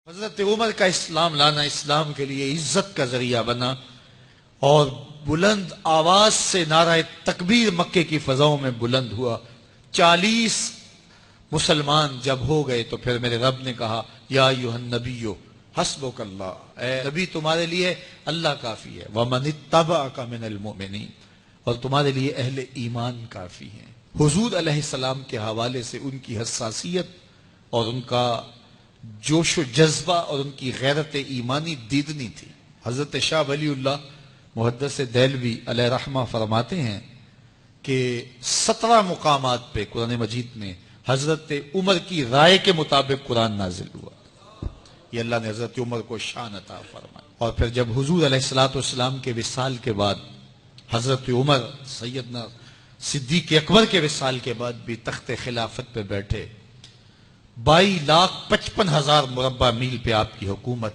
حضرت عمر کا اسلام لانا اسلام کے لیے عزت کا ذریعہ بنا اور بلند آواز سے نعرہ تکبیر مکے کی فضاؤں میں بلند ہوا۔ 40 مسلمان جب ہو گئے تو پھر میرے رب نے کہا یا ایھا النبی حسبک اللہ، اے نبی تمہارے لیے اللہ کافی ہے، ومن اتبعک من المؤمنین، اور تمہارے لیے اہل ایمان کافی ہیں۔ حضور علیہ السلام کے حوالے سے ان کی حساسیت اور ان کا جوش و جذبہ اور ان کی غیرت ایمانی دیدنی تھی۔ حضرت شاہ ولی اللہ محدث دہلوی علیہ رحمہ فرماتے ہیں کہ 17 مقامات پہ قرآن مجید میں حضرت عمر کی رائے کے مطابق قرآن نازل ہوا۔ یہ اللہ نے حضرت عمر کو شان عطا فرمائی۔ اور پھر جب حضور علیہ السلام کے وصال کے بعد حضرت عمر سیدنا صدیق اکبر کے وصال کے بعد بھی تخت خلافت پہ بیٹھے، 22,55,000 مربع میل پہ آپ کی حکومت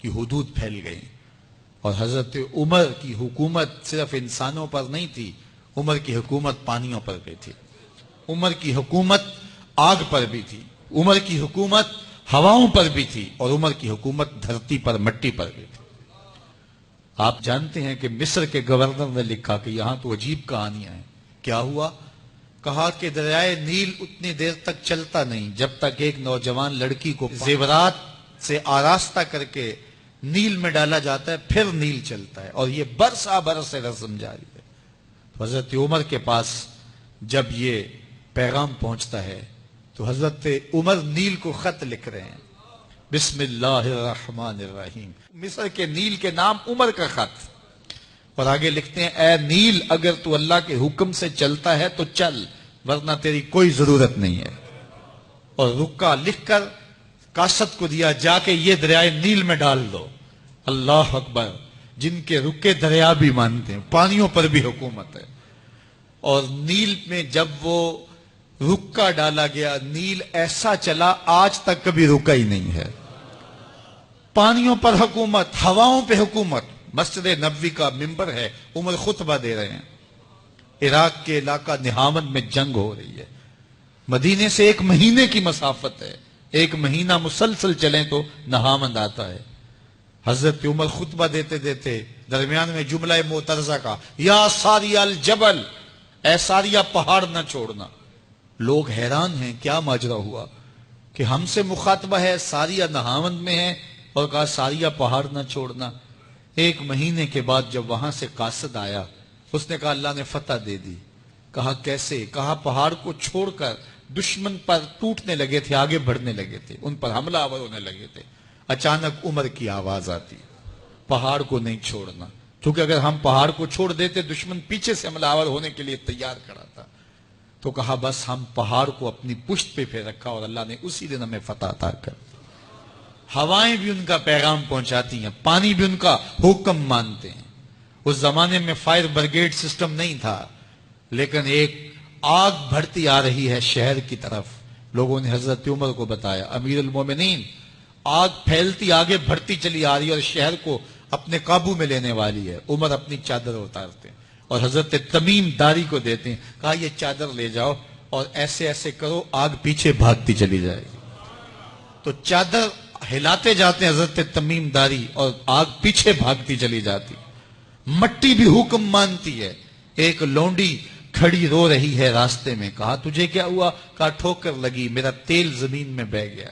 کی حدود پھیل گئی، اور حضرت عمر کی حکومت صرف انسانوں پر نہیں تھی، عمر کی حکومت پانیوں پر بھی تھی، عمر کی حکومت آگ پر بھی تھی، عمر کی حکومت ہواؤں پر بھی تھی، اور عمر کی حکومت دھرتی پر مٹی پر بھی تھی۔ آپ جانتے ہیں کہ مصر کے گورنر نے لکھا کہ یہاں تو عجیب کہانیاں ہیں۔ کیا ہوا؟ کہا کہ دریائے نیل اتنی دیر تک چلتا نہیں جب تک ایک نوجوان لڑکی کو زیورات سے آراستہ کر کے نیل میں ڈالا جاتا ہے، پھر نیل چلتا ہے، اور یہ برسا برس رسم جاری ہے۔ حضرت عمر کے پاس جب یہ پیغام پہنچتا ہے تو حضرت عمر نیل کو خط لکھ رہے ہیں، بسم اللہ الرحمن الرحیم، مصر کے نیل کے نام عمر کا خط، اور آگے لکھتے ہیں اے نیل اگر تو اللہ کے حکم سے چلتا ہے تو چل، ورنہ تیری کوئی ضرورت نہیں ہے۔ اور رکا لکھ کر کاشت کو دیا، جا کے یہ دریائے نیل میں ڈال دو۔ اللہ اکبر، جن کے رکے دریا بھی مانتے ہیں، پانیوں پر بھی حکومت ہے۔ اور نیل میں جب وہ رکا ڈالا گیا، نیل ایسا چلا آج تک کبھی رکا ہی نہیں ہے۔ پانیوں پر حکومت، ہواؤں پہ حکومت۔ مسجد نبوی کا ممبر ہے، عمر خطبہ دے رہے ہیں، عراق کے علاقہ نہاون میں جنگ ہو رہی ہے، مدینے سے 1 مہینے کی مسافت ہے، 1 مہینہ مسلسل چلیں تو نہاون آتا ہے۔ حضرت عمر خطبہ دیتے دیتے درمیان میں جملہ معترضہ کا، یا ساریہ الجبل، اے ساریہ پہاڑ نہ چھوڑنا۔ لوگ حیران ہیں کیا ماجرا ہوا کہ ہم سے مخاطبہ ہے، ساریہ نہاون میں ہے، اور کہا ساریہ پہاڑ نہ چھوڑنا۔ 1 مہینے کے بعد جب وہاں سے قاصد آیا، اس نے کہا اللہ نے فتح دے دی۔ کہا کیسے؟ کہا پہاڑ کو چھوڑ کر دشمن پر ٹوٹنے لگے تھے، آگے بڑھنے لگے تھے، ان پر حملہ آور ہونے لگے تھے۔ اچانک عمر کی آواز آتی، پہاڑ کو نہیں چھوڑنا، کیونکہ اگر ہم پہاڑ کو چھوڑ دیتے دشمن پیچھے سے حملہ آور ہونے کے لیے تیار کھڑا تھا۔ تو کہا بس ہم پہاڑ کو اپنی پشت پہ پھیر رکھا، اور اللہ نے اسی دن ہمیں فتح عطا کر دی۔ ہوائیں بھی ان کا پیغام پہنچاتی ہیں، پانی بھی ان کا حکم مانتے ہیں۔ اس زمانے میں فائر بریگیڈ سسٹم نہیں تھا، لیکن ایک آگ بڑھتی آ رہی ہے شہر کی طرف، لوگوں نے حضرت عمر کو بتایا، امیر المومنین آگ پھیلتی آگے بڑھتی چلی آ رہی ہے اور شہر کو اپنے قابو میں لینے والی ہے۔ عمر اپنی چادر اتارتے ہیں اور حضرت تمیم داری کو دیتے ہیں، کہا یہ چادر لے جاؤ اور ایسے ایسے کرو، آگ پیچھے بھاگتی چلی جائے گی۔ تو چادر ہلاتے جاتے ہیں حضرت تمیم داری، اور آگ پیچھے بھاگتی چلی جاتی۔ مٹی بھی حکم مانتی ہے۔ ایک لونڈی کھڑی رو رہی ہے راستے میں، کہا تجھے کیا ہوا؟ کہا ٹھوکر لگی، میرا تیل زمین میں بہہ گیا،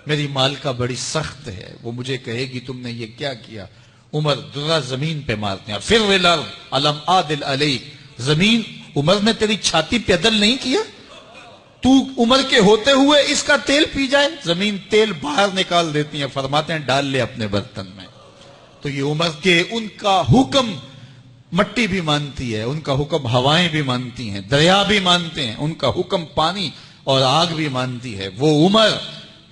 میری مالکہ بڑی سخت ہے، وہ مجھے کہے گی تم نے یہ کیا کیا۔ عمر درہ زمین پہ مارتے ہیں، پھر الارض الم عادل علیک، زمین عمر نے تیری چھاتی پہ عدل نہیں کیا؟ تو عمر کے ہوتے ہوئے اس کا تیل پی جائے؟ زمین تیل باہر نکال دیتی ہیں، فرماتے ہیں ڈال لے اپنے برتن میں۔ تو یہ عمر کے ان کا حکم مٹی بھی مانتی ہے، ان کا حکم ہوائیں بھی مانتی ہیں، دریا بھی مانتے ہیں، ان کا حکم پانی اور آگ بھی مانتی ہے۔ وہ عمر،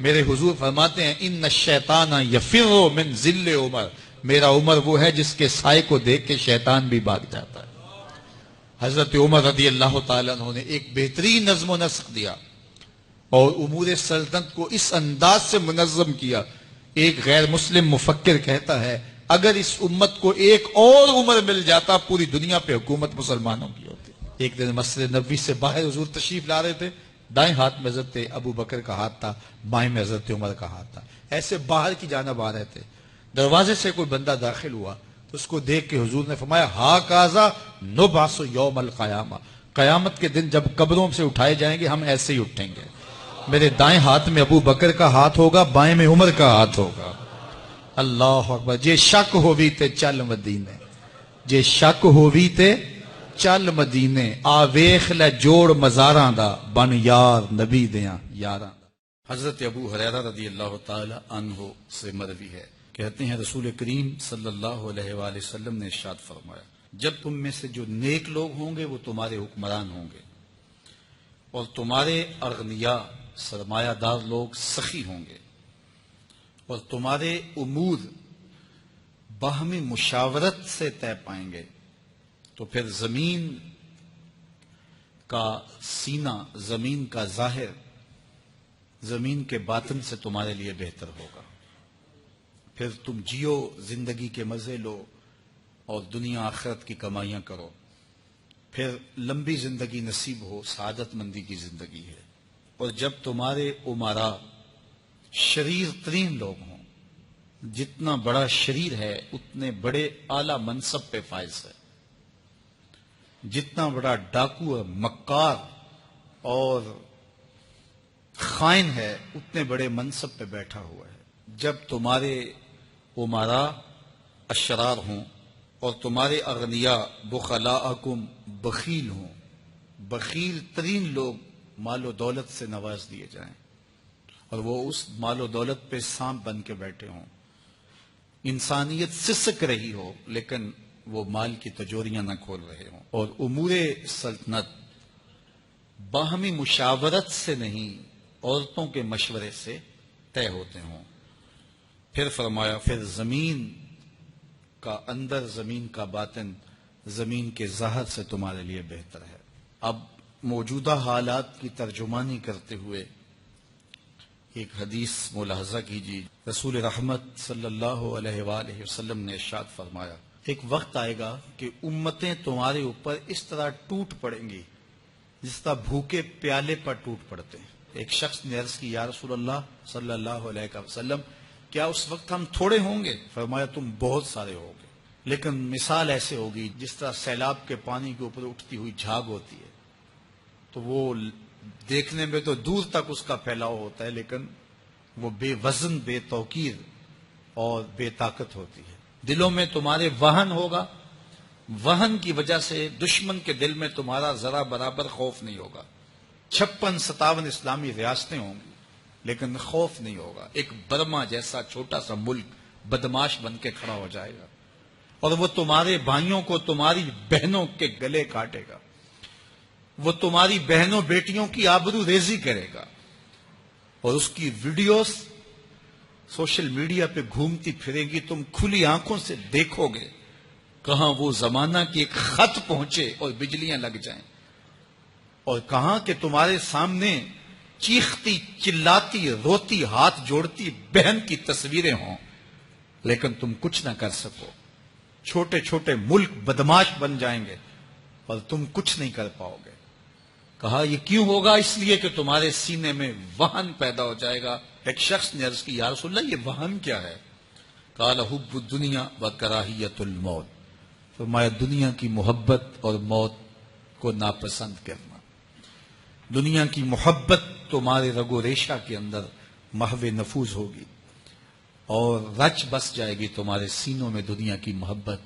میرے حضور فرماتے ہیں ان الشیطان یفر من ذل عمر، میرا عمر وہ ہے جس کے سائے کو دیکھ کے شیطان بھی بھاگ جاتا ہے۔ حضرت عمر رضی اللہ تعالیٰ عنہ نے ایک بہترین نظم و نسق دیا اور امور سلطنت کو اس انداز سے منظم کیا۔ ایک غیر مسلم مفکر کہتا ہے اگر اس امت کو ایک اور عمر مل جاتا پوری دنیا پہ حکومت مسلمانوں کی ہوتی۔ ایک دن مسجد نبوی سے باہر حضور تشریف لا رہے تھے، دائیں ہاتھ میں حضرت ابو بکر کا ہاتھ تھا، بائیں میں حضرت عمر کا ہاتھ تھا، ایسے باہر کی جانب آ رہے تھے۔ دروازے سے کوئی بندہ داخل ہوا تو اس کو دیکھ کے حضور نے فرمایا ہا کازا نبعث یوم القیامہ، قیامت کے دن جب قبروں سے اٹھائے جائیں گے ہم ایسے ہی اٹھیں گے، میرے دائیں ہاتھ میں ابو بکر کا ہاتھ ہوگا، بائیں میں عمر کا ہاتھ ہوگا۔ اللہ اکبر۔ جے شک ہووی تے چل مدینے، جے شک ہووی تے چل مدینے، آ ویخ لے جوڑ مزاراں دا، بن یار نبی دیاں یاراں دا۔ حضرت ابو ہریرہ رضی اللہ تعالی عنہ سے مروی ہے، کہتے ہیں رسول کریم صلی اللہ علیہ وآلہ وسلم نے ارشاد فرمایا، جب تم میں سے جو نیک لوگ ہوں گے وہ تمہارے حکمران ہوں گے، اور تمہارے اغنیاء سرمایہ دار لوگ سخی ہوں گے، اور تمہارے امور باہمی مشاورت سے طے پائیں گے، تو پھر زمین کا سینہ، زمین کا ظاہر زمین کے باطن سے تمہارے لیے بہتر ہوگا۔ پھر تم جیو، زندگی کے مزے لو اور دنیا آخرت کی کمائیاں کرو، پھر لمبی زندگی نصیب ہو، سعادت مندی کی زندگی ہے۔ اور جب تمہارے امراء شریر ترین لوگ ہوں، جتنا بڑا شریر ہے اتنے بڑے اعلی منصب پہ فائز ہے، جتنا بڑا ڈاکو ہے، مکار اور خائن ہے اتنے بڑے منصب پہ بیٹھا ہوا ہے۔ جب تمہارے امراء اشرار ہوں اور تمہارے اغنیاء بخلاءکم بخیل ہوں، بخیل ترین لوگ مال و دولت سے نواز دیے جائیں اور وہ اس مال و دولت پہ سانپ بن کے بیٹھے ہوں، انسانیت سسک رہی ہو لیکن وہ مال کی تجوریاں نہ کھول رہے ہوں، اور امور سلطنت باہمی مشاورت سے نہیں عورتوں کے مشورے سے طے ہوتے ہوں۔ پھر فرمایا پھر زمین کا اندر، زمین کا باطن زمین کے ظاہر سے تمہارے لیے بہتر ہے۔ اب موجودہ حالات کی ترجمانی کرتے ہوئے ایک حدیث ملاحظہ کیجیے۔ رسول رحمت صلی اللہ علیہ وآلہ وسلم نے ارشاد فرمایا، ایک وقت آئے گا کہ امتیں تمہارے اوپر اس طرح ٹوٹ پڑیں گی جس طرح بھوکے پیالے پر ٹوٹ پڑتے ہیں۔ ایک شخص نے عرض کی، یا رسول اللہ صلی اللہ علیہ وسلم، کیا اس وقت ہم تھوڑے ہوں گے؟ فرمایا تم بہت سارے ہوگے، لیکن مثال ایسے ہوگی جس طرح سیلاب کے پانی کے اوپر اٹھتی ہوئی جھاگ ہوتی ہے، تو وہ دیکھنے میں تو دور تک اس کا پھیلاؤ ہوتا ہے لیکن وہ بے وزن، بے توقیر اور بے طاقت ہوتی ہے۔ دلوں میں تمہارے وہن ہوگا، وہن کی وجہ سے دشمن کے دل میں تمہارا ذرا برابر خوف نہیں ہوگا۔ 56-57 اسلامی ریاستیں ہوں گی لیکن خوف نہیں ہوگا۔ ایک برما جیسا چھوٹا سا ملک بدماش بن کے کھڑا ہو جائے گا اور وہ تمہارے بھائیوں کو، تمہاری بہنوں کے گلے کاٹے گا، وہ تمہاری بہنوں بیٹیوں کی آبرو ریزی کرے گا، اور اس کی ویڈیوز سوشل میڈیا پہ گھومتی پھرے گی، تم کھلی آنکھوں سے دیکھو گے کہاں وہ زمانہ کی ایک خط پہنچے اور بجلیاں لگ جائیں، اور کہاں کہ تمہارے سامنے چیختی، چلاتی، روتی، ہاتھ جوڑتی بہن کی تصویریں ہوں لیکن تم کچھ نہ کر سکو۔ چھوٹے چھوٹے ملک بدماش بن جائیں گے اور تم کچھ نہیں کر پاؤ گے۔ کہا یہ کیوں ہوگا؟ اس لیے کہ تمہارے سینے میں وہن پیدا ہو جائے گا۔ ایک شخص نے عرض کی، یا رسول اللہ یہ وہن کیا ہے؟ قال حب الدنیا وکراہیت الموت، فرمایا دنیا کی محبت اور موت کو ناپسند کرنا۔ دنیا کی محبت تمہارے رگ و ریشہ کے اندر محو نفوذ ہوگی اور رچ بس جائے گی تمہارے سینوں میں دنیا کی محبت،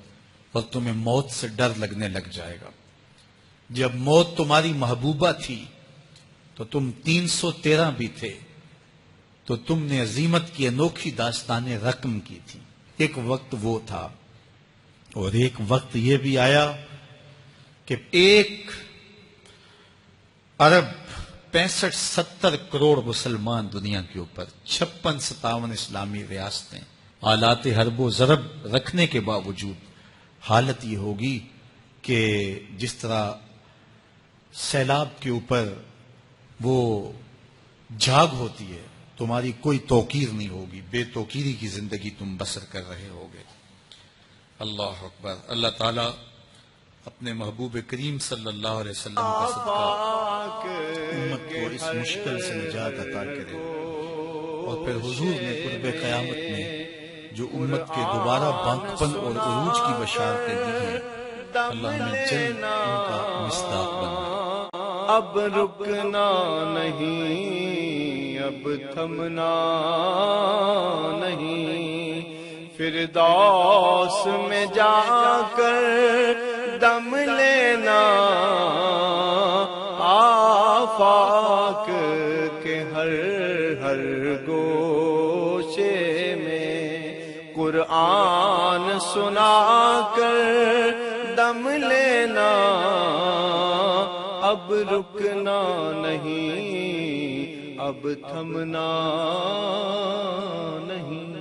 اور تمہیں موت سے ڈر لگنے لگ جائے گا۔ جب موت تمہاری محبوبہ تھی تو تم 313 بھی تھے، تو تم نے عظیمت کی انوکھی داستان رقم کی تھی۔ ایک وقت وہ تھا، اور ایک وقت یہ بھی آیا کہ 1 ارب 65-70 کروڑ مسلمان دنیا کے اوپر، 56-57 اسلامی ریاستیں، آلات حرب و ضرب رکھنے کے باوجود حالت یہ ہوگی کہ جس طرح سیلاب کے اوپر وہ جھاگ ہوتی ہے، تمہاری کوئی توقیر نہیں ہوگی، بے توقیری کی زندگی تم بسر کر رہے ہوگے۔ اللہ اکبر۔ اللہ تعالیٰ اپنے محبوب کریم صلی اللہ علیہ وسلم کا صدقہ امت کو اس مشکل سے نجات عطا کرے، اور پھر حضور نے قرب قیامت میں جو امت کے دوبارہ بانکپن اور عروج کی بشارتیں دی ہیں، اللہ ہمیں جلد ان کا مصداق بنائے۔ اب رکنا نہیں، اب تھمنا نہیں، فردوس میں جا کر دم لینا، آفاق کے ہر ہر گوشے میں قرآن سنا کر دم لینا، اب رکنا نہیں، اب تھمنا نہیں۔